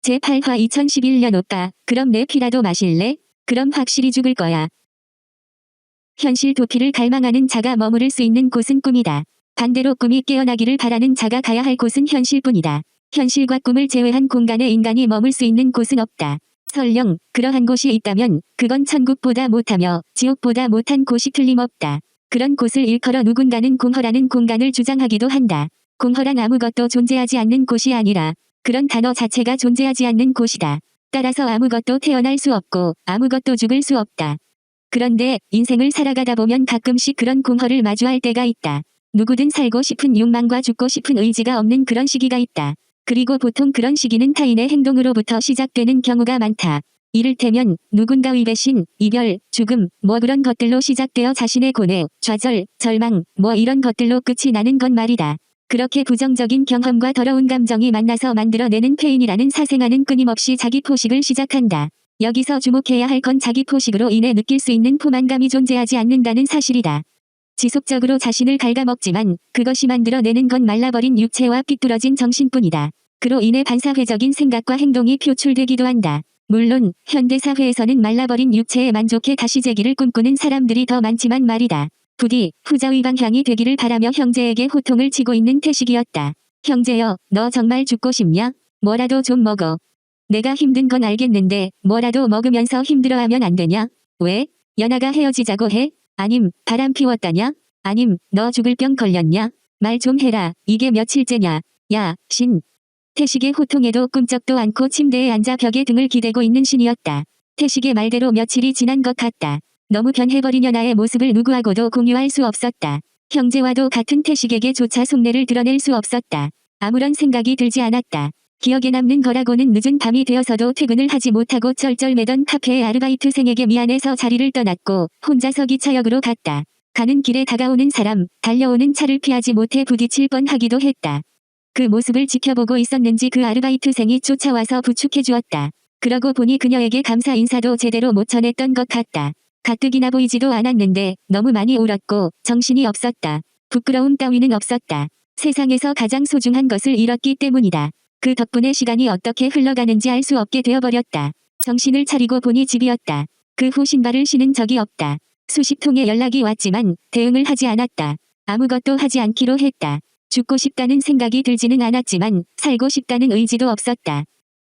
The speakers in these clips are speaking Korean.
제8화 2011년 오빠, 그럼 내 피라도 마실래? 그럼 확실히 죽을 거야. 현실 도피를 갈망하는 자가 머무를 수 있는 곳은 꿈이다. 반대로 꿈이 깨어나기를 바라는 자가 가야 할 곳은 현실뿐이다. 현실과 꿈을 제외한 공간에 인간이 머물 수 있는 곳은 없다. 설령 그러한 곳이 있다면 그건 천국보다 못하며 지옥보다 못한 곳이 틀림없다. 그런 곳을 일컬어 누군가는 공허라는 공간을 주장하기도 한다. 공허란 아무것도 존재하지 않는 곳이 아니라 그런 단어 자체가 존재하지 않는 곳이다. 따라서 아무것도 태어날 수 없고 아무것도 죽을 수 없다. 그런데 인생을 살아가다 보면 가끔씩 그런 공허를 마주할 때가 있다. 누구든 살고 싶은 욕망과 죽고 싶은 의지가 없는 그런 시기가 있다. 그리고 보통 그런 시기는 타인의 행동으로부터 시작되는 경우가 많다. 이를테면 누군가의 배신, 이별, 죽음, 뭐 그런 것들로 시작되어 자신의 고뇌, 좌절, 절망, 뭐 이런 것들로 끝이 나는 건 말이다. 그렇게 부정적인 경험과 더러운 감정이 만나서 만들어내는 페인이라는 사생아는 끊임없이 자기 포식을 시작한다. 여기서 주목해야 할 건 자기 포식으로 인해 느낄 수 있는 포만감이 존재하지 않는다는 사실이다. 지속적으로 자신을 갉아먹지만 그것이 만들어내는 건 말라버린 육체와 삐뚤어진 정신뿐이다. 그로 인해 반사회적인 생각과 행동이 표출되기도 한다. 물론 현대사회에서는 말라버린 육체에 만족해 다시 재기를 꿈꾸는 사람들이 더 많지만 말이다. 부디 후자의 방향이 되기를 바라며 형제에게 호통을 치고 있는 태식이었다. 형제여, 너 정말 죽고 싶냐? 뭐라도 좀 먹어. 내가 힘든 건 알겠는데 뭐라도 먹으면서 힘들어하면 안 되냐? 왜? 연하가 헤어지자고 해? 아님 바람 피웠다냐? 아님 너 죽을 병 걸렸냐? 말 좀 해라. 이게 며칠째냐? 야, 신. 태식의 호통에도 꿈쩍도 않고 침대에 앉아 벽에 등을 기대고 있는 신이었다. 태식의 말대로 며칠이 지난 것 같다. 너무 변해버린 연하의 모습을 누구하고도 공유할 수 없었다. 형제와도 같은 태식에게조차 속내를 드러낼 수 없었다. 아무런 생각이 들지 않았다. 기억에 남는 거라고는 늦은 밤이 되어서도 퇴근을 하지 못하고 쩔쩔매던 카페의 아르바이트생에게 미안해서 자리를 떠났고 혼자서 기차역으로 갔다. 가는 길에 다가오는 사람, 달려오는 차를 피하지 못해 부딪힐 뻔하기도 했다. 그 모습을 지켜보고 있었는지 그 아르바이트생이 쫓아와서 부축해 주었다. 그러고 보니 그녀에게 감사 인사도 제대로 못 전했던 것 같다. 가뜩이나 보이지도 않았는데 너무 많이 울었고 정신이 없었다. 부끄러움 따위는 없었다. 세상에서 가장 소중한 것을 잃었기 때문이다. 그 덕분에 시간이 어떻게 흘러가는지 알 수 없게 되어버렸다. 정신을 차리고 보니 집이었다. 그 후 신발을 신은 적이 없다. 수십 통의 연락이 왔지만 대응을 하지 않았다. 아무것도 하지 않기로 했다. 죽고 싶다는 생각이 들지는 않았지만 살고 싶다는 의지도 없었다.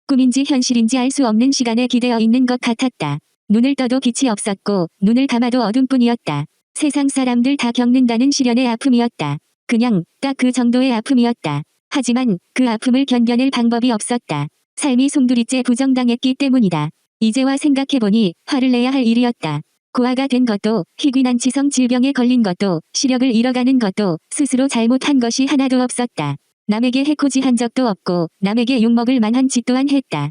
꿈인지 현실인지 알 수 없는 시간에 기대어 있는 것 같았다. 눈을 떠도 빛이 없었고 눈을 감아도 어둠뿐이었다. 세상 사람들 다 겪는다는 시련의 아픔이었다. 그냥 딱 그 정도의 아픔이었다. 하지만 그 아픔을 견뎌낼 방법이 없었다. 삶이 송두리째 부정당했기 때문이다. 이제와 생각해보니 화를 내야 할 일이었다. 고아가 된 것도, 희귀난치성 질병에 걸린 것도, 시력을 잃어가는 것도 스스로 잘못한 것이 하나도 없었다. 남에게 해코지한 적도 없고 남에게 욕먹을 만한 짓 또한 했다.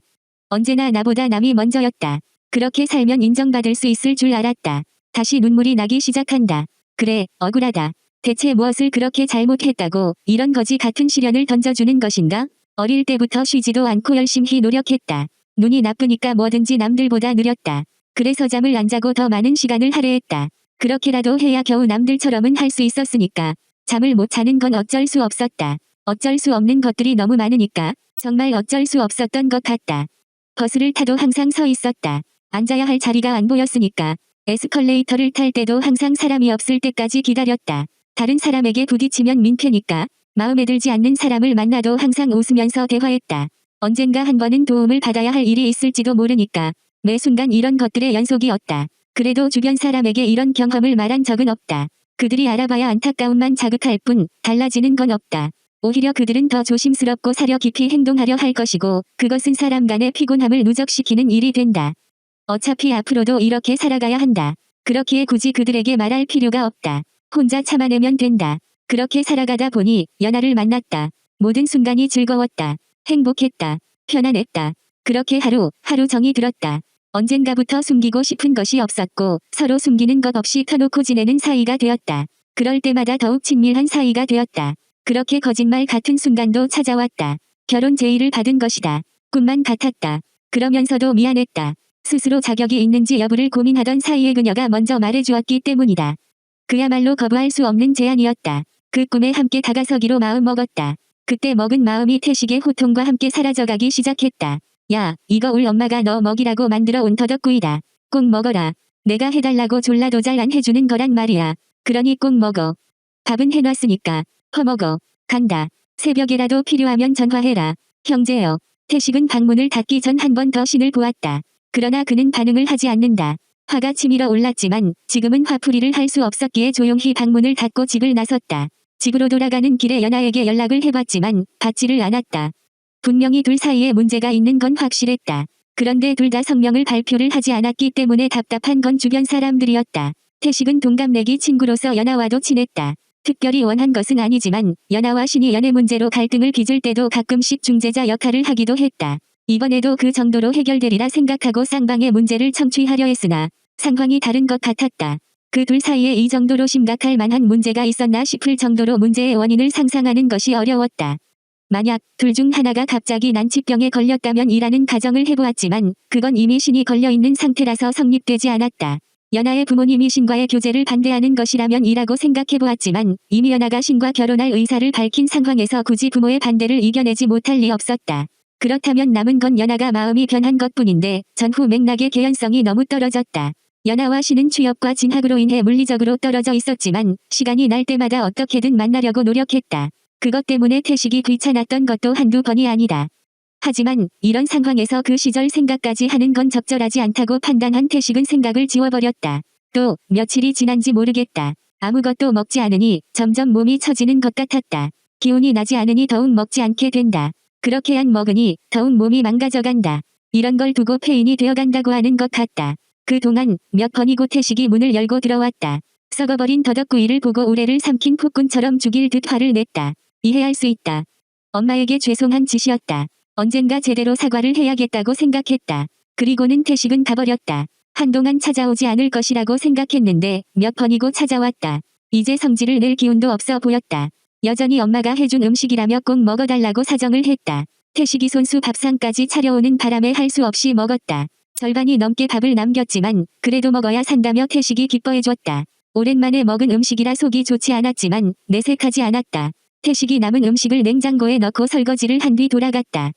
언제나 나보다 남이 먼저였다. 그렇게 살면 인정받을 수 있을 줄 알았다. 다시 눈물이 나기 시작한다. 그래, 억울하다. 대체 무엇을 그렇게 잘못했다고 이런 거지 같은 시련을 던져주는 것인가? 어릴 때부터 쉬지도 않고 열심히 노력했다. 눈이 나쁘니까 뭐든지 남들보다 느렸다. 그래서 잠을 안 자고 더 많은 시간을 할애했다. 그렇게라도 해야 겨우 남들처럼은 할 수 있었으니까. 잠을 못 자는 건 어쩔 수 없었다. 어쩔 수 없는 것들이 너무 많으니까 정말 어쩔 수 없었던 것 같다. 버스를 타도 항상 서 있었다. 앉아야 할 자리가 안 보였으니까. 에스컬레이터를 탈 때도 항상 사람이 없을 때까지 기다렸다. 다른 사람에게 부딪히면 민폐니까 마음에 들지 않는 사람을 만나도 항상 웃으면서 대화했다. 언젠가 한 번은 도움을 받아야 할 일이 있을지도 모르니까 매 순간 이런 것들의 연속이었다. 그래도 주변 사람에게 이런 경험을 말한 적은 없다. 그들이 알아봐야 안타까움만 자극할 뿐 달라지는 건 없다. 오히려 그들은 더 조심스럽고 사려 깊이 행동하려 할 것이고 그것은 사람 간의 피곤함을 누적시키는 일이 된다. 어차피 앞으로도 이렇게 살아가야 한다. 그렇기에 굳이 그들에게 말할 필요가 없다. 혼자 참아내면 된다. 그렇게 살아가다 보니 연하를 만났다. 모든 순간이 즐거웠다. 행복했다. 편안했다. 그렇게 하루 정이 들었다. 언젠가부터 숨기고 싶은 것이 없었고 서로 숨기는 것 없이 터놓고 지내는 사이가 되었다. 그럴 때마다 더욱 친밀한 사이가 되었다. 그렇게 거짓말 같은 순간도 찾아왔다. 결혼 제의를 받은 것이다. 꿈만 같았다. 그러면서도 미안했다. 스스로 자격이 있는지 여부를 고민하던 사이에 그녀가 먼저 말해주었기 때문이다. 그야말로 거부할 수 없는 제안이었다. 그 꿈에 함께 다가서기로 마음먹었다. 그때 먹은 마음이 태식의 호통과 함께 사라져가기 시작했다. 야, 이거 울 엄마가 너 먹이라고 만들어 온 더덕구이다. 꼭 먹어라. 내가 해달라고 졸라도 잘 안 해주는 거란 말이야. 그러니 꼭 먹어. 밥은 해놨으니까. 퍼먹어. 간다. 새벽에라도 필요하면 전화해라. 형제여. 태식은 방문을 닫기 전 한 번 더 신을 보았다. 그러나 그는 반응을 하지 않는다. 화가 치밀어 올랐지만 지금은 화풀이를 할 수 없었기에 조용히 방문을 닫고 집을 나섰다. 집으로 돌아가는 길에 연하에게 연락을 해봤지만 받지를 않았다. 분명히 둘 사이에 문제가 있는 건 확실했다. 그런데 둘 다 성명을 발표를 하지 않았기 때문에 답답한 건 주변 사람들이었다. 태식은 동갑내기 친구로서 연하와도 친했다. 특별히 원한 것은 아니지만 연하와 신이 연애 문제로 갈등을 빚을 때도 가끔씩 중재자 역할을 하기도 했다. 이번에도 그 정도로 해결되리라 생각하고 쌍방의 문제를 청취하려 했으나 상황이 다른 것 같았다. 그 둘 사이에 이 정도로 심각할 만한 문제가 있었나 싶을 정도로 문제의 원인을 상상하는 것이 어려웠다. 만약 둘 중 하나가 갑자기 난치병에 걸렸다면 이라는 가정을 해보았지만 그건 이미 신이 걸려있는 상태라서 성립되지 않았다. 연하의 부모님이 신과의 교제를 반대하는 것이라면 이라고 생각해보았지만 이미 연하가 신과 결혼할 의사를 밝힌 상황에서 굳이 부모의 반대를 이겨내지 못할 리 없었다. 그렇다면 남은 건 연하가 마음이 변한 것뿐인데 전후 맥락의 개연성이 너무 떨어졌다. 연하와 신은 취업과 진학으로 인해 물리적으로 떨어져 있었지만 시간이 날 때마다 어떻게든 만나려고 노력했다. 그것 때문에 태식이 귀찮았던 것도 한두 번이 아니다. 하지만 이런 상황에서 그 시절 생각까지 하는 건 적절하지 않다고 판단한 태식은 생각을 지워버렸다. 또 며칠이 지난지 모르겠다. 아무것도 먹지 않으니 점점 몸이 처지는 것 같았다. 기운이 나지 않으니 더욱 먹지 않게 된다. 그렇게 안 먹으니 더욱 몸이 망가져간다. 이런 걸 두고 폐인이 되어간다고 하는 것 같다. 그동안 몇 번이고 태식이 문을 열고 들어왔다. 썩어버린 더덕구이를 보고 우레를 삼킨 폭군처럼 죽일 듯 화를 냈다. 이해할 수 있다. 엄마에게 죄송한 짓이었다. 언젠가 제대로 사과를 해야겠다고 생각했다. 그리고는 태식은 가버렸다. 한동안 찾아오지 않을 것이라고 생각했는데 몇 번이고 찾아왔다. 이제 성질을 낼 기운도 없어 보였다. 여전히 엄마가 해준 음식이라며 꼭 먹어달라고 사정을 했다. 태식이 손수 밥상까지 차려오는 바람에 할 수 없이 먹었다. 절반이 넘게 밥을 남겼지만 그래도 먹어야 산다며 태식이 기뻐해줬다. 오랜만에 먹은 음식이라 속이 좋지 않았지만 내색하지 않았다. 태식이 남은 음식을 냉장고에 넣고 설거지를 한 뒤 돌아갔다.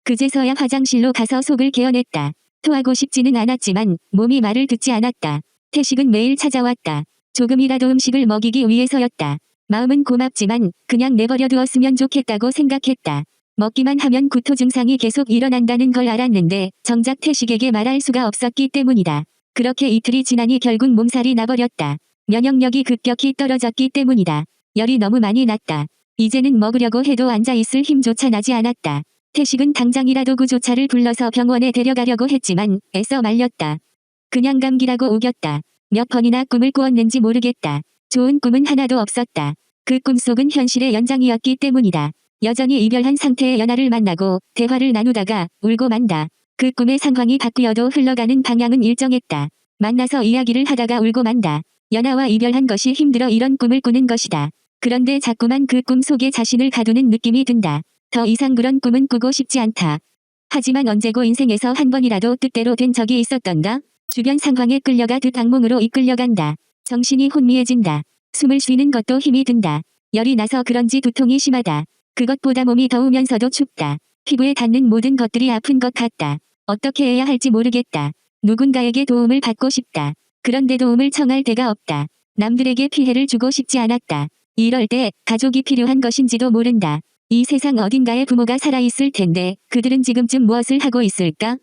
그제서야 화장실로 가서 속을 개어냈다. 토하고 싶지는 않았지만 몸이 말을 듣지 않았다. 태식은 매일 찾아왔다. 조금이라도 음식을 먹이기 위해서였다. 마음은 고맙지만 그냥 내버려 두었으면 좋겠다고 생각했다. 먹기만 하면 구토 증상이 계속 일어난다는 걸 알았는데 정작 태식에게 말할 수가 없었기 때문이다. 그렇게 이틀이 지나니 결국 몸살이 나버렸다. 면역력이 급격히 떨어졌기 때문이다. 열이 너무 많이 났다. 이제는 먹으려고 해도 앉아있을 힘조차 나지 않았다. 태식은 당장이라도 구조차를 불러서 병원에 데려가려고 했지만 애써 말렸다. 그냥 감기라고 우겼다. 몇 번이나 꿈을 꾸었는지 모르겠다. 좋은 꿈은 하나도 없었다. 그 꿈속은 현실의 연장이었기 때문이다. 여전히 이별한 상태의 연하를 만나고 대화를 나누다가 울고 만다. 그 꿈의 상황이 바뀌어도 흘러가는 방향은 일정했다. 만나서 이야기를 하다가 울고 만다. 연하와 이별한 것이 힘들어 이런 꿈을 꾸는 것이다. 그런데 자꾸만 그 꿈 속에 자신을 가두는 느낌이 든다. 더 이상 그런 꿈은 꾸고 싶지 않다. 하지만 언제고 인생에서 한 번이라도 뜻대로 된 적이 있었던가? 주변 상황에 끌려가 듯 악몽으로 이끌려간다. 정신이 혼미해진다. 숨을 쉬는 것도 힘이 든다. 열이 나서 그런지 두통이 심하다. 그것보다 몸이 더우면서도 춥다. 피부에 닿는 모든 것들이 아픈 것 같다. 어떻게 해야 할지 모르겠다. 누군가에게 도움을 받고 싶다. 그런데 도움을 청할 데가 없다. 남들에게 피해를 주고 싶지 않았다. 이럴 때 가족이 필요한 것인지도 모른다. 이 세상 어딘가에 부모가 살아있을 텐데 그들은 지금쯤 무엇을 하고 있을까?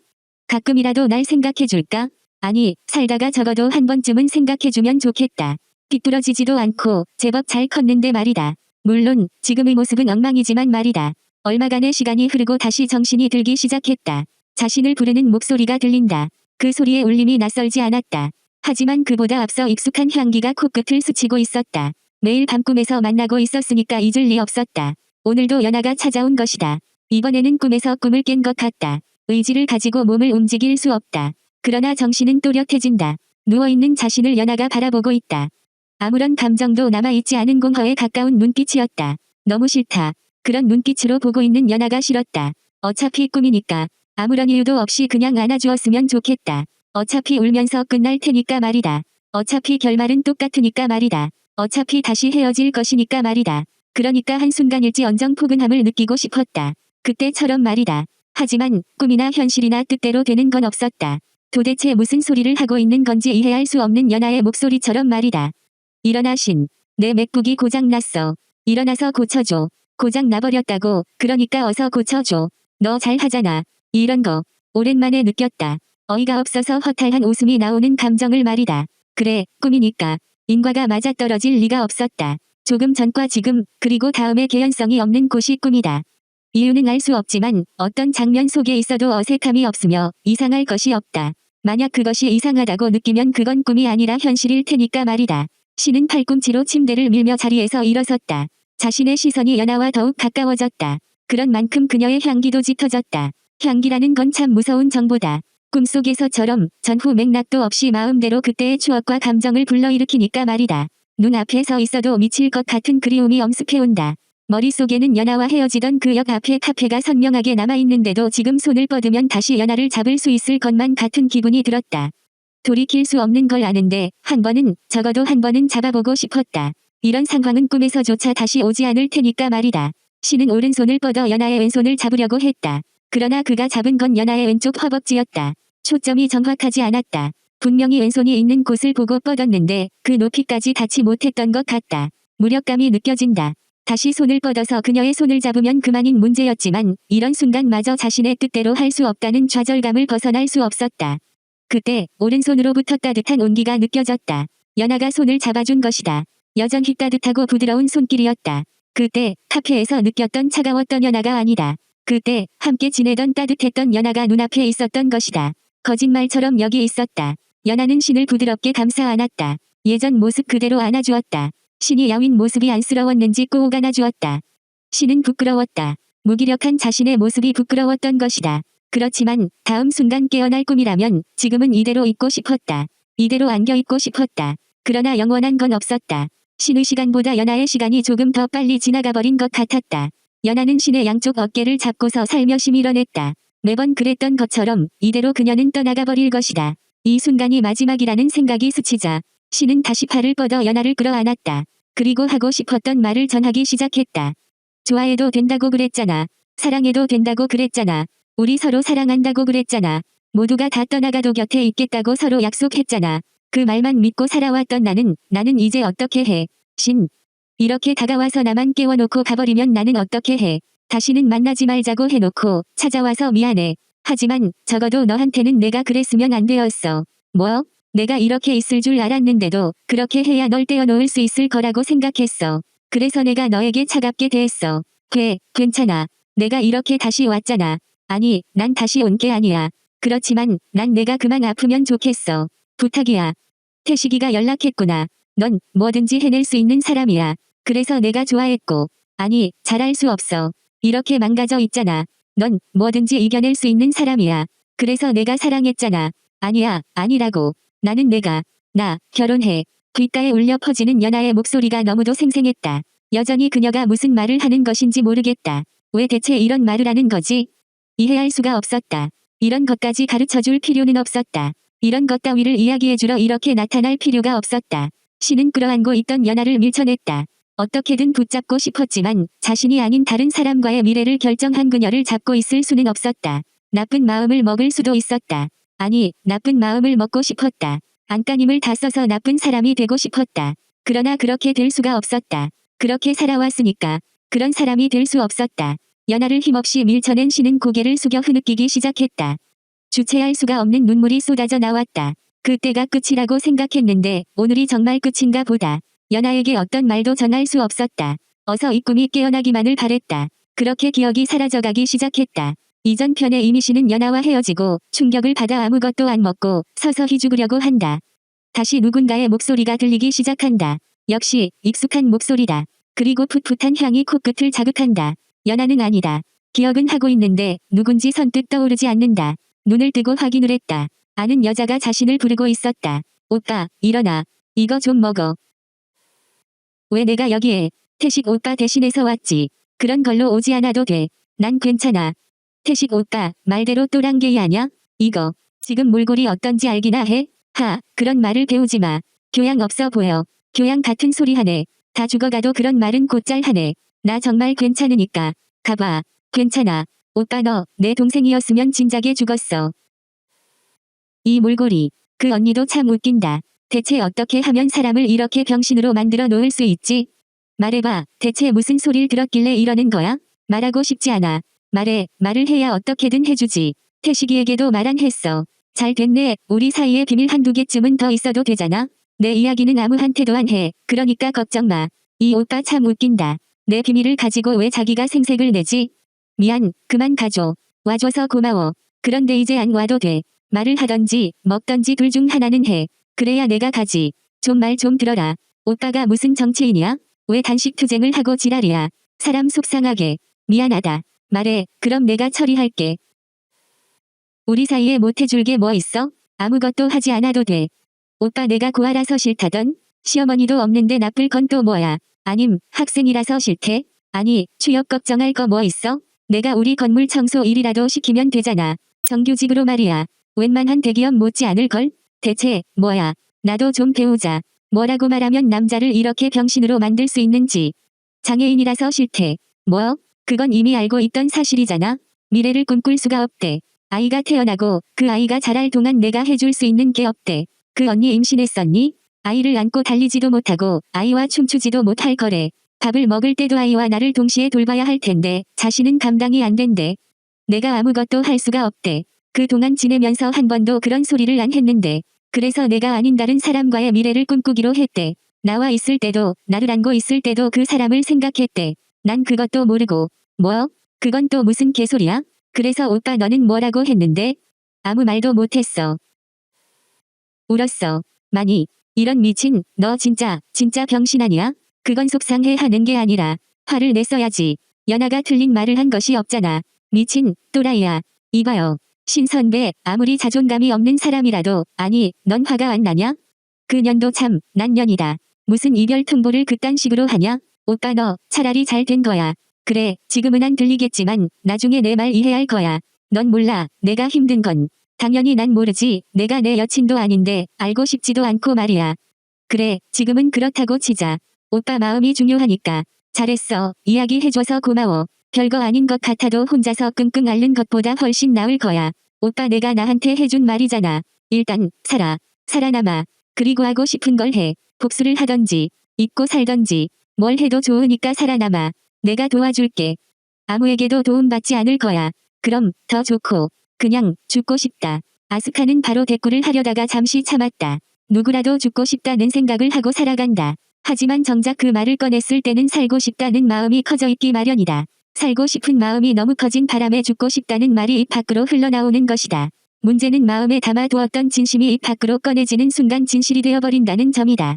가끔이라도 날 생각해줄까? 아니, 살다가 적어도 한 번쯤은 생각해주면 좋겠다. 삐뚤어지지도 않고 제법 잘 컸는데 말이다. 물론 지금의 모습은 엉망이지만 말이다. 얼마간의 시간이 흐르고 다시 정신이 들기 시작했다. 자신을 부르는 목소리가 들린다. 그 소리의 울림이 낯설지 않았다. 하지만 그보다 앞서 익숙한 향기가 코끝을 스치고 있었다. 매일 밤꿈에서 만나고 있었으니까 잊을 리 없었다. 오늘도 연하가 찾아온 것이다. 이번에는 꿈에서 꿈을 깬 것 같다. 의지를 가지고 몸을 움직일 수 없다. 그러나 정신은 또렷해진다. 누워있는 자신을 연하가 바라보고 있다. 아무런 감정도 남아있지 않은 공허에 가까운 눈빛이었다. 너무 싫다. 그런 눈빛으로 보고 있는 연하가 싫었다. 어차피 꿈이니까. 아무런 이유도 없이 그냥 안아주었으면 좋겠다. 어차피 울면서 끝날 테니까 말이다. 어차피 결말은 똑같으니까 말이다. 어차피 다시 헤어질 것이니까 말이다. 그러니까 한순간일지언정 포근함을 느끼고 싶었다. 그때처럼 말이다. 하지만 꿈이나 현실이나 뜻대로 되는 건 없었다. 도대체 무슨 소리를 하고 있는 건지 이해할 수 없는 연하의 목소리처럼 말이다. 일어나 신. 내 맥북이 고장났어. 일어나서 고쳐줘. 고장 나버렸다고. 그러니까 어서 고쳐줘. 너 잘하잖아. 이런 거. 오랜만에 느꼈다. 어이가 없어서 허탈한 웃음이 나오는 감정을 말이다. 그래, 꿈이니까. 인과가 맞아떨어질 리가 없었다. 조금 전과 지금, 그리고 다음의 개연성이 없는 곳이 꿈이다. 이유는 알 수 없지만 어떤 장면 속에 있어도 어색함이 없으며 이상할 것이 없다. 만약 그것이 이상하다고 느끼면 그건 꿈이 아니라 현실일 테니까 말이다. 신은 팔꿈치로 침대를 밀며 자리에서 일어섰다. 자신의 시선이 연하와 더욱 가까워졌다. 그런 만큼 그녀의 향기도 짙어졌다. 향기라는 건 참 무서운 정보다. 꿈속에서처럼 전후 맥락도 없이 마음대로 그때의 추억과 감정을 불러일으키니까 말이다. 눈앞에 서 있어도 미칠 것 같은 그리움이 엄습해온다. 머릿속에는 연하와 헤어지던 그 역 앞에 카페가 선명하게 남아있는데도 지금 손을 뻗으면 다시 연하를 잡을 수 있을 것만 같은 기분이 들었다. 돌이킬 수 없는 걸 아는데 한 번은, 적어도 한 번은 잡아보고 싶었다. 이런 상황은 꿈에서조차 다시 오지 않을 테니까 말이다. 신은 오른손을 뻗어 연하의 왼손을 잡으려고 했다. 그러나 그가 잡은 건 연하의 왼쪽 허벅지였다. 초점이 정확하지 않았다. 분명히 왼손이 있는 곳을 보고 뻗었는데 그 높이까지 닿지 못했던 것 같다. 무력감이 느껴진다. 다시 손을 뻗어서 그녀의 손을 잡으면 그만인 문제였지만 이런 순간마저 자신의 뜻대로 할 수 없다는 좌절감을 벗어날 수 없었다. 그때 오른손으로부터 따뜻한 온기가 느껴졌다. 연하가 손을 잡아준 것이다. 여전히 따뜻하고 부드러운 손길이었다. 그때 카페에서 느꼈던 차가웠던 연하가 아니다. 그때 함께 지내던 따뜻했던 연하가 눈앞에 있었던 것이다. 거짓말처럼 여기 있었다. 연하는 신을 부드럽게 감싸 안았다. 예전 모습 그대로 안아주었다. 신이 야윈 모습이 안쓰러웠는지 꼭 안아주었다. 신은 부끄러웠다. 무기력한 자신의 모습이 부끄러웠던 것이다. 그렇지만 다음 순간 깨어날 꿈이라면 지금은 이대로 있고 싶었다. 이대로 안겨있고 싶었다. 그러나 영원한 건 없었다. 신의 시간보다 연하의 시간이 조금 더 빨리 지나가버린 것 같았다. 연하는 신의 양쪽 어깨를 잡고서 살며시 밀어냈다. 매번 그랬던 것처럼 이대로 그녀는 떠나가버릴 것이다. 이 순간이 마지막이라는 생각이 스치자 신은 다시 팔을 뻗어 연하를 끌어안았다. 그리고 하고 싶었던 말을 전하기 시작했다. 좋아해도 된다고 그랬잖아. 사랑해도 된다고 그랬잖아. 우리 서로 사랑한다고 그랬잖아. 모두가 다 떠나가도 곁에 있겠다고 서로 약속했잖아. 그 말만 믿고 살아왔던 나는 이제 어떻게 해. 신. 이렇게 다가와서 나만 깨워놓고 가버리면 나는 어떻게 해. 다시는 만나지 말자고 해놓고 찾아와서 미안해. 하지만 적어도 너한테는 내가 그랬으면 안 되었어. 뭐? 내가 이렇게 있을 줄 알았는데도 그렇게 해야 널 떼어놓을 수 있을 거라고 생각했어. 그래서 내가 너에게 차갑게 대했어. 괜찮아. 내가 이렇게 다시 왔잖아. 아니, 난 다시 온 게 아니야. 그렇지만 난 내가 그만 아프면 좋겠어. 부탁이야. 태식이가 연락했구나. 넌 뭐든지 해낼 수 있는 사람이야. 그래서 내가 좋아했고. 아니, 잘할 수 없어. 이렇게 망가져 있잖아. 넌 뭐든지 이겨낼 수 있는 사람이야. 그래서 내가 사랑했잖아. 아니야, 아니라고. 나는 나 결혼해. 귓가에 울려 퍼지는 연하의 목소리가 너무도 생생했다. 여전히 그녀가 무슨 말을 하는 것인지 모르겠다. 왜 대체 이런 말을 하는 거지? 이해할 수가 없었다. 이런 것까지 가르쳐줄 필요는 없었다. 이런 것 따위를 이야기해주러 이렇게 나타날 필요가 없었다. 신은 끌어안고 있던 연하를 밀쳐냈다. 어떻게든 붙잡고 싶었지만 자신이 아닌 다른 사람과의 미래를 결정한 그녀를 잡고 있을 수는 없었다. 나쁜 마음을 먹을 수도 있었다. 아니, 나쁜 마음을 먹고 싶었다. 안간힘을 다 써서 나쁜 사람이 되고 싶었다. 그러나 그렇게 될 수가 없었다. 그렇게 살아왔으니까. 그런 사람이 될 수 없었다. 연하를 힘없이 밀쳐낸 신은 고개를 숙여 흐느끼기 시작했다. 주체할 수가 없는 눈물이 쏟아져 나왔다. 그때가 끝이라고 생각했는데 오늘이 정말 끝인가 보다. 연하에게 어떤 말도 전할 수 없었다. 어서 이 꿈이 깨어나기만을 바랬다. 그렇게 기억이 사라져가기 시작했다. 이전 편에 이미 신은 연하와 헤어지고 충격을 받아 아무것도 안 먹고 서서히 죽으려고 한다. 다시 누군가의 목소리가 들리기 시작한다. 역시 익숙한 목소리다. 그리고 풋풋한 향이 코끝을 자극한다. 연하는 아니다. 기억은 하고 있는데 누군지 선뜻 떠오르지 않는다. 눈을 뜨고 확인을 했다. 아는 여자가 자신을 부르고 있었다. 오빠, 일어나. 이거 좀 먹어. 왜 내가 여기에? 태식 오빠 대신해서 왔지. 그런 걸로 오지 않아도 돼. 난 괜찮아. 태식 오빠, 말대로 또랑개이 아냐? 이거. 지금 몰골이 어떤지 알기나 해? 그런 말을 배우지 마. 교양 없어 보여. 교양 같은 소리 하네. 다 죽어가도 그런 말은 곧잘 하네. 나 정말 괜찮으니까. 가봐. 괜찮아. 오빠 너 내 동생이었으면 진작에 죽었어. 이 몰골이. 그 언니도 참 웃긴다. 대체 어떻게 하면 사람을 이렇게 병신으로 만들어 놓을 수 있지? 말해봐. 대체 무슨 소리를 들었길래 이러는 거야? 말하고 싶지 않아. 말을 해야 어떻게든 해주지. 태식이에게도 말 안 했어. 잘 됐네. 우리 사이에 비밀 한두 개쯤은 더 있어도 되잖아. 내 이야기는 아무한테도 안 해. 그러니까 걱정 마. 이 오빠 참 웃긴다. 내 비밀을 가지고 왜 자기가 생색을 내지? 미안. 그만 가줘. 와줘서 고마워. 그런데 이제 안 와도 돼. 말을 하던지 먹던지 둘 중 하나는 해. 그래야 내가 가지. 좀 말 좀 들어라. 오빠가 무슨 정치인이야? 왜 단식 투쟁을 하고 지랄이야. 사람 속상하게. 미안하다. 말해. 그럼 내가 처리할게. 우리 사이에 못해줄 게 뭐 있어? 아무것도 하지 않아도 돼. 오빠 내가 고아라서 싫다던? 시어머니도 없는데 나쁠 건 또 뭐야? 아님 학생이라서 싫대? 아니 취업 걱정할 거 뭐 있어? 내가 우리 건물 청소 일이라도 시키면 되잖아. 정규직으로 말이야. 웬만한 대기업 못지 않을걸? 대체 뭐야? 나도 좀 배우자. 뭐라고 말하면 남자를 이렇게 병신으로 만들 수 있는지. 장애인이라서 싫대. 뭐? 그건 이미 알고 있던 사실이잖아. 미래를 꿈꿀 수가 없대. 아이가 태어나고 그 아이가 자랄 동안 내가 해줄 수 있는 게 없대. 그 언니 임신했었니? 아이를 안고 달리지도 못하고 아이와 춤추지도 못할 거래. 밥을 먹을 때도 아이와 나를 동시에 돌봐야 할 텐데 자신은 감당이 안 된대. 내가 아무것도 할 수가 없대. 그동안 지내면서 한 번도 그런 소리를 안 했는데. 그래서 내가 아닌 다른 사람과의 미래를 꿈꾸기로 했대. 나와 있을 때도 나를 안고 있을 때도 그 사람을 생각했대. 난 그것도 모르고. 뭐? 그건 또 무슨 개소리야? 그래서 오빠 너는 뭐라고 했는데? 아무 말도 못했어. 울었어. 많이. 이런 미친, 너 진짜 병신 아니야? 그건 속상해 하는 게 아니라 화를 냈어야지. 연아가 틀린 말을 한 것이 없잖아. 미친, 또라이야. 이봐요. 신 선배, 아무리 자존감이 없는 사람이라도 아니, 넌 화가 안 나냐? 그 년도 참, 난년이다. 무슨 이별 통보를 그딴 식으로 하냐? 오빠 너 차라리 잘 된 거야. 그래, 지금은 안 들리겠지만 나중에 내 말 이해할 거야. 넌 몰라, 내가 힘든 건. 당연히 난 모르지. 내가 내 여친도 아닌데 알고 싶지도 않고 말이야. 그래, 지금은 그렇다고 치자. 오빠 마음이 중요하니까. 잘했어. 이야기해줘서 고마워. 별거 아닌 것 같아도 혼자서 끙끙 앓는 것보다 훨씬 나을 거야. 오빠 내가 나한테 해준 말이잖아. 일단 살아남아. 그리고 하고 싶은 걸 해. 복수를 하던지 잊고 살던지 뭘 해도 좋으니까 살아남아. 내가 도와줄게. 아무에게도 도움받지 않을 거야. 그럼 더 좋고 그냥 죽고 싶다. 아스카는 바로 대꾸를 하려다가 잠시 참았다. 누구라도 죽고 싶다는 생각을 하고 살아간다. 하지만 정작 그 말을 꺼냈을 때는 살고 싶다는 마음이 커져 있기 마련이다. 살고 싶은 마음이 너무 커진 바람에 죽고 싶다는 말이 입 밖으로 흘러나오는 것이다. 문제는 마음에 담아두었던 진심이 입 밖으로 꺼내지는 순간 진실이 되어버린다는 점이다.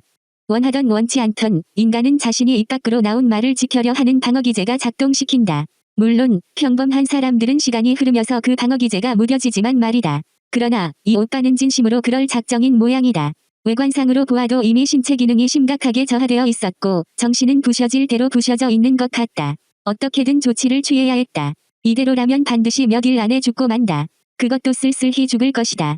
원하던 원치 않던 인간은 자신이 입 밖으로 나온 말을 지켜려 하는 방어기제가 작동시킨다. 물론 평범한 사람들은 시간이 흐르면서 그 방어기제가 무뎌지지만 말이다. 그러나 이 오빠는 진심으로 그럴 작정인 모양이다. 외관상으로 보아도 이미 신체 기능이 심각하게 저하되어 있었고 정신은 부셔질 대로 부셔져 있는 것 같다. 어떻게든 조치를 취해야 했다. 이대로라면 반드시 몇 일 안에 죽고 만다. 그것도 쓸쓸히 죽을 것이다.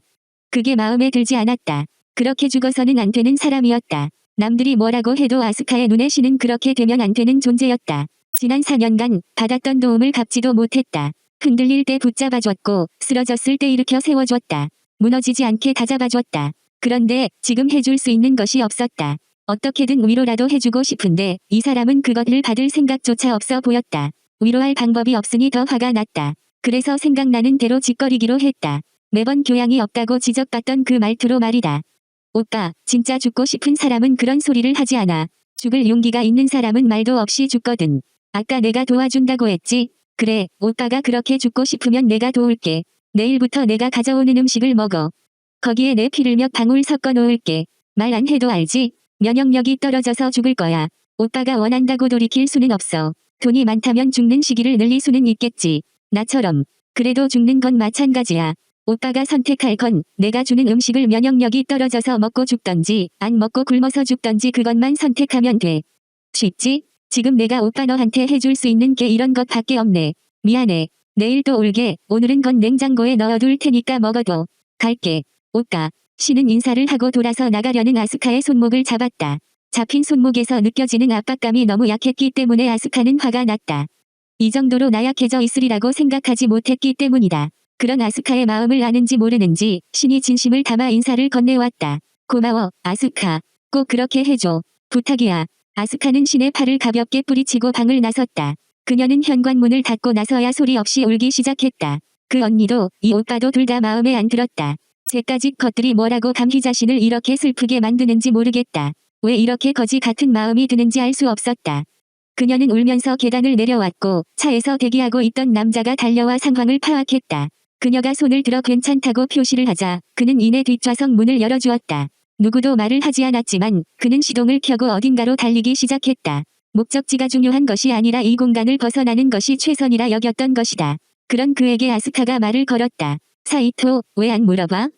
그게 마음에 들지 않았다. 그렇게 죽어서는 안 되는 사람이었다. 남들이 뭐라고 해도 아스카의 눈에 신은 그렇게 되면 안 되는 존재였다. 지난 4년간 받았던 도움을 갚지도 못했다. 흔들릴 때 붙잡아줬고 쓰러졌을 때 일으켜 세워줬다. 무너지지 않게 다잡아줬다. 그런데 지금 해줄 수 있는 것이 없었다. 어떻게든 위로라도 해주고 싶은데 이 사람은 그것을 받을 생각조차 없어 보였다. 위로할 방법이 없으니 더 화가 났다. 그래서 생각나는 대로 짓거리기로 했다. 매번 교양이 없다고 지적받던 그 말투로 말이다. 오빠, 진짜 죽고 싶은 사람은 그런 소리를 하지 않아. 죽을 용기가 있는 사람은 말도 없이 죽거든. 아까 내가 도와준다고 했지? 그래, 오빠가 그렇게 죽고 싶으면 내가 도울게. 내일부터 내가 가져오는 음식을 먹어. 거기에 내 피를 몇 방울 섞어 놓을게. 말 안 해도 알지? 면역력이 떨어져서 죽을 거야. 오빠가 원한다고 돌이킬 수는 없어. 돈이 많다면 죽는 시기를 늘릴 수는 있겠지. 나처럼. 그래도 죽는 건 마찬가지야. 오빠가 선택할 건 내가 주는 음식을 면역력이 떨어져서 먹고 죽던지 안 먹고 굶어서 죽던지 그것만 선택하면 돼. 쉽지? 지금 내가 오빠 너한테 해줄 수 있는 게 이런 것밖에 없네. 미안해. 내일 또 올게. 오늘은 건 냉장고에 넣어둘 테니까 먹어둬. 갈게. 오빠. 씨는 인사를 하고 돌아서 나가려는 아스카의 손목을 잡았다. 잡힌 손목에서 느껴지는 압박감이 너무 약했기 때문에 아스카는 화가 났다. 이 정도로 나약해져 있으리라고 생각하지 못했기 때문이다. 그런 아스카의 마음을 아는지 모르는지 신이 진심을 담아 인사를 건네왔다. 고마워, 아스카. 꼭 그렇게 해줘. 부탁이야. 아스카는 신의 팔을 가볍게 뿌리치고 방을 나섰다. 그녀는 현관문을 닫고 나서야 소리 없이 울기 시작했다. 그 언니도 이 오빠도 둘 다 마음에 안 들었다. 쟤까짓 것들이 뭐라고 감히 자신을 이렇게 슬프게 만드는지 모르겠다. 왜 이렇게 거지 같은 마음이 드는지 알 수 없었다. 그녀는 울면서 계단을 내려왔고 차에서 대기하고 있던 남자가 달려와 상황을 파악했다. 그녀가 손을 들어 괜찮다고 표시를 하자 그는 이내 뒷좌석 문을 열어주었다. 누구도 말을 하지 않았지만 그는 시동을 켜고 어딘가로 달리기 시작했다. 목적지가 중요한 것이 아니라 이 공간을 벗어나는 것이 최선이라 여겼던 것이다. 그런 그에게 아스카가 말을 걸었다. 사이토, 왜 안 물어봐?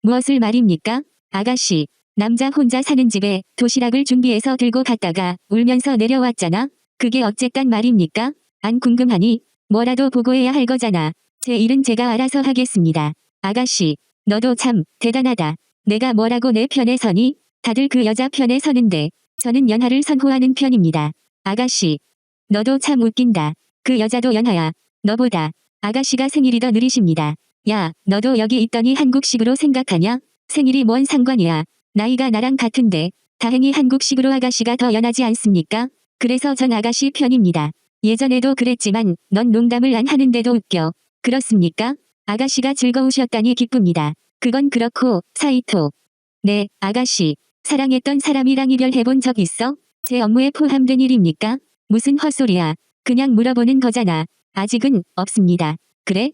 무엇을 말입니까? 아가씨. 남자 혼자 사는 집에 도시락을 준비해서 들고 갔다가 울면서 내려왔잖아. 그게 어쨌단 말입니까? 안 궁금하니? 뭐라도 보고해야 할 거잖아. 제 일은 제가 알아서 하겠습니다. 아가씨. 너도 참 대단하다. 내가 뭐라고 내 편에 서니? 다들 그 여자 편에 서는데 저는 연하를 선호하는 편입니다. 아가씨. 너도 참 웃긴다. 그 여자도 연하야. 너보다. 아가씨가 생일이 더 느리십니다. 야, 너도 여기 있더니 한국식으로 생각하냐? 생일이 뭔 상관이야. 나이가 나랑 같은데. 다행히 한국식으로 아가씨가 더 연하지 않습니까? 그래서 전 아가씨 편입니다. 예전에도 그랬지만 넌 농담을 안 하는데도 웃겨. 그렇습니까? 아가씨가 즐거우셨다니 기쁩니다. 그건 그렇고, 사이토. 네, 아가씨. 사랑했던 사람이랑 이별해본 적 있어? 제 업무에 포함된 일입니까? 무슨 헛소리야. 그냥 물어보는 거잖아. 아직은 없습니다. 그래?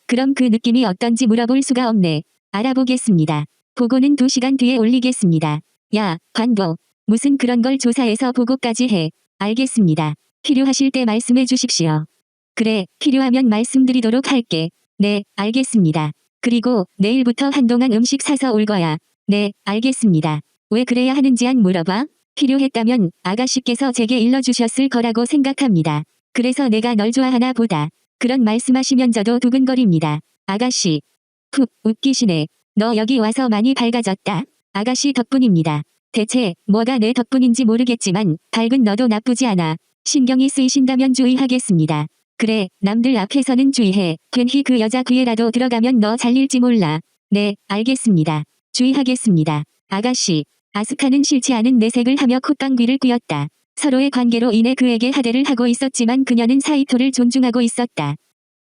그럼 그 느낌이 어떤지 물어볼 수가 없네. 알아보겠습니다. 보고는 2시간 뒤에 올리겠습니다. 야, 관도. 무슨 그런 걸 조사해서 보고까지 해. 알겠습니다. 필요하실 때 말씀해 주십시오. 그래, 필요하면 말씀드리도록 할게. 네, 알겠습니다. 그리고 내일부터 한동안 음식 사서 올 거야. 네, 알겠습니다. 왜 그래야 하는지 안 물어봐? 필요했다면 아가씨께서 제게 일러주셨을 거라고 생각합니다. 그래서 내가 널 좋아하나 보다. 그런 말씀하시면 저도 두근거립니다. 아가씨. 푹 웃기시네. 너 여기 와서 많이 밝아졌다. 아가씨 덕분입니다. 대체 뭐가 내 덕분인지 모르겠지만 밝은 너도 나쁘지 않아. 신경이 쓰이신다면 주의하겠습니다. 그래, 남들 앞에서는 주의해. 괜히 그 여자 귀에라도 들어가면 너 잘릴지 몰라. 네, 알겠습니다. 주의하겠습니다. 아가씨. 아스카는 싫지 않은 내색을 하며 콧방귀를 뀌었다. 서로의 관계로 인해 그에게 하대를 하고 있었지만 그녀는 사이토를 존중하고 있었다.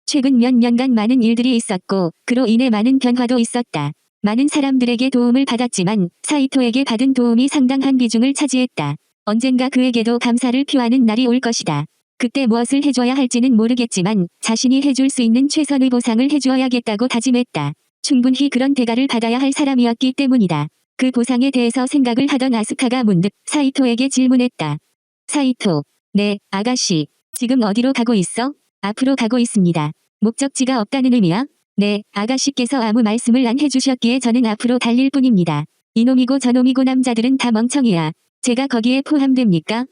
최근 몇 년간 많은 일들이 있었고 그로 인해 많은 변화도 있었다. 많은 사람들에게 도움을 받았지만 사이토에게 받은 도움이 상당한 비중을 차지했다. 언젠가 그에게도 감사를 표하는 날이 올 것이다. 그때 무엇을 해줘야 할지는 모르겠지만 자신이 해줄 수 있는 최선의 보상을 해주어야겠다고 다짐했다. 충분히 그런 대가를 받아야 할 사람이었기 때문이다. 그 보상에 대해서 생각을 하던 아스카가 문득 사이토에게 질문했다. 사이토. 네, 아가씨. 지금 어디로 가고 있어? 앞으로 가고 있습니다. 목적지가 없다는 의미야? 네, 아가씨께서 아무 말씀을 안 해주셨기에 저는 앞으로 달릴 뿐입니다. 이놈이고 저놈이고 남자들은 다 멍청이야. 제가 거기에 포함됩니까?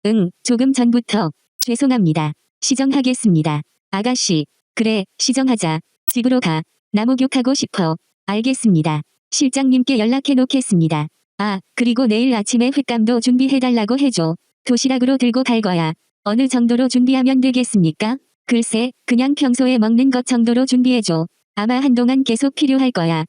응, 조금 전부터. 죄송합니다. 시정하겠습니다. 아가씨. 그래, 시정하자. 집으로 가. 나 목욕하고 싶어. 알겠습니다. 실장님께 연락해 놓겠습니다. 아, 그리고 내일 아침에 횟감도 준비해달라고 해줘. 도시락으로 들고 갈 거야. 어느 정도로 준비하면 되겠습니까? 글쎄, 그냥 평소에 먹는 것 정도로 준비해줘. 아마 한동안 계속 필요할 거야.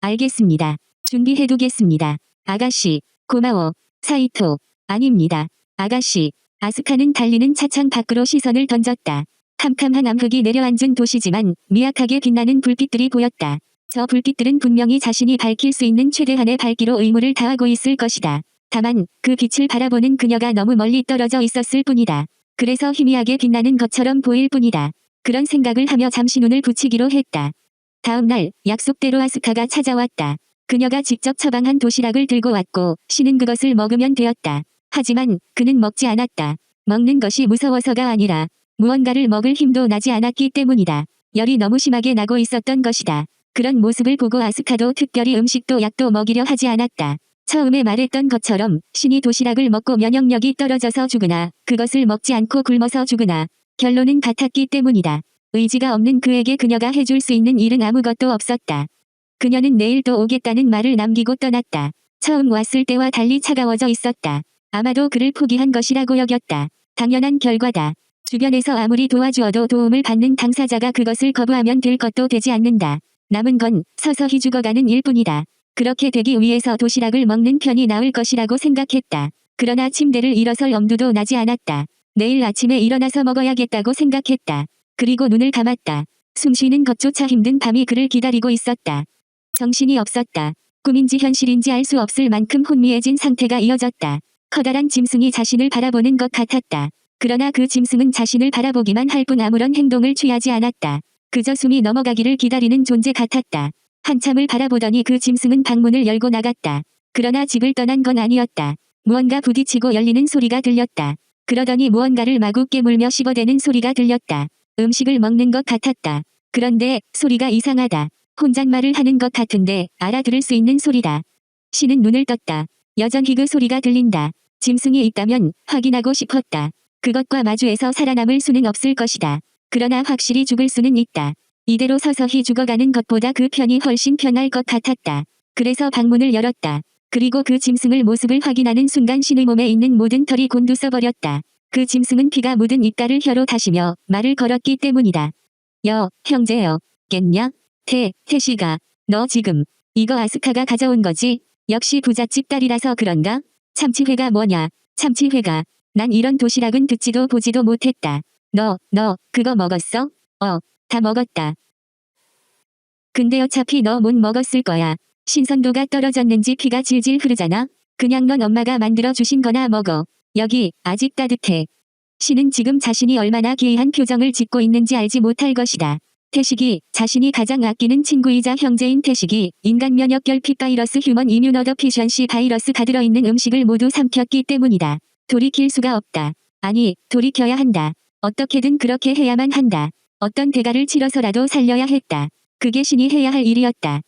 알겠습니다. 준비해두겠습니다. 아가씨, 고마워. 사이토. 아닙니다. 아가씨. 아스카는 달리는 차창 밖으로 시선을 던졌다. 캄캄한 암흑이 내려앉은 도시지만 미약하게 빛나는 불빛들이 보였다. 저 불빛들은 분명히 자신이 밝힐 수 있는 최대한의 밝기로 의무를 다하고 있을 것이다. 다만 그 빛을 바라보는 그녀가 너무 멀리 떨어져 있었을 뿐이다. 그래서 희미하게 빛나는 것처럼 보일 뿐이다. 그런 생각을 하며 잠시 눈을 붙이기로 했다. 다음 날 약속대로 아스카가 찾아왔다. 그녀가 직접 처방한 도시락을 들고 왔고 신은 그것을 먹으면 되었다. 하지만 그는 먹지 않았다. 먹는 것이 무서워서가 아니라 무언가를 먹을 힘도 나지 않았기 때문이다. 열이 너무 심하게 나고 있었던 것이다. 그런 모습을 보고 아스카도 특별히 음식도 약도 먹이려 하지 않았다. 처음에 말했던 것처럼 신이 도시락을 먹고 면역력이 떨어져서 죽으나 그것을 먹지 않고 굶어서 죽으나 결론은 같았기 때문이다. 의지가 없는 그에게 그녀가 해줄 수 있는 일은 아무것도 없었다. 그녀는 내일 또 오겠다는 말을 남기고 떠났다. 처음 왔을 때와 달리 차가워져 있었다. 아마도 그를 포기한 것이라고 여겼다. 당연한 결과다. 주변에서 아무리 도와주어도 도움을 받는 당사자가 그것을 거부하면 될 것도 되지 않는다. 남은 건 서서히 죽어가는 일뿐이다. 그렇게 되기 위해서 도시락을 먹는 편이 나을 것이라고 생각했다. 그러나 침대를 일어설 엄두도 나지 않았다. 내일 아침에 일어나서 먹어야겠다고 생각했다. 그리고 눈을 감았다. 숨쉬는 것조차 힘든 밤이 그를 기다리고 있었다. 정신이 없었다. 꿈인지 현실인지 알 수 없을 만큼 혼미해진 상태가 이어졌다. 커다란 짐승이 자신을 바라보는 것 같았다. 그러나 그 짐승은 자신을 바라보기만 할 뿐 아무런 행동을 취하지 않았다. 그저 숨이 넘어가기를 기다리는 존재 같았다. 한참을 바라보더니 그 짐승은 방문을 열고 나갔다. 그러나 집을 떠난 건 아니었다. 무언가 부딪히고 열리는 소리가 들렸다. 그러더니 무언가를 마구 깨물며 씹어대는 소리가 들렸다. 음식을 먹는 것 같았다. 그런데 소리가 이상하다. 혼잣말을 하는 것 같은데 알아들을 수 있는 소리다. 신은 눈을 떴다. 여전히 그 소리가 들린다. 짐승이 있다면 확인하고 싶었다. 그것과 마주해서 살아남을 수는 없을 것이다. 그러나 확실히 죽을 수는 있다. 이대로 서서히 죽어가는 것보다 그 편이 훨씬 편할 것 같았다. 그래서 방문을 열었다. 그리고 그 짐승을 모습을 확인하는 순간 신의 몸에 있는 모든 털이 곤두서버렸다. 그 짐승은 피가 묻은 입가를 혀로 다시며 말을 걸었기 때문이다. 형제여, 겠냐? 태식아, 너 지금 이거 아스카가 가져온 거지? 역시 부잣집 딸이라서 그런가? 참치회가 뭐냐? 참치회가. 난 이런 도시락은 듣지도 보지도 못했다. 너 그거 먹었어? 다 먹었다. 근데 어차피 너 못 먹었을 거야. 신선도가 떨어졌는지 피가 질질 흐르잖아. 그냥 넌 엄마가 만들어 주신 거나 먹어. 여기 아직 따뜻해. 신은 지금 자신이 얼마나 기이한 표정을 짓고 있는지 알지 못할 것이다. 태식이 자신이 가장 아끼는 친구이자 형제인 태식이 인간 면역 결핍 바이러스 휴먼 이뮤노더피션시 바이러스가 들어있는 음식을 모두 삼켰기 때문이다. 돌이킬 수가 없다. 아니, 돌이켜야 한다. 어떻게든 그렇게 해야만 한다. 어떤 대가를 치러서라도 살려야 했다. 그게 신이 해야 할 일이었다.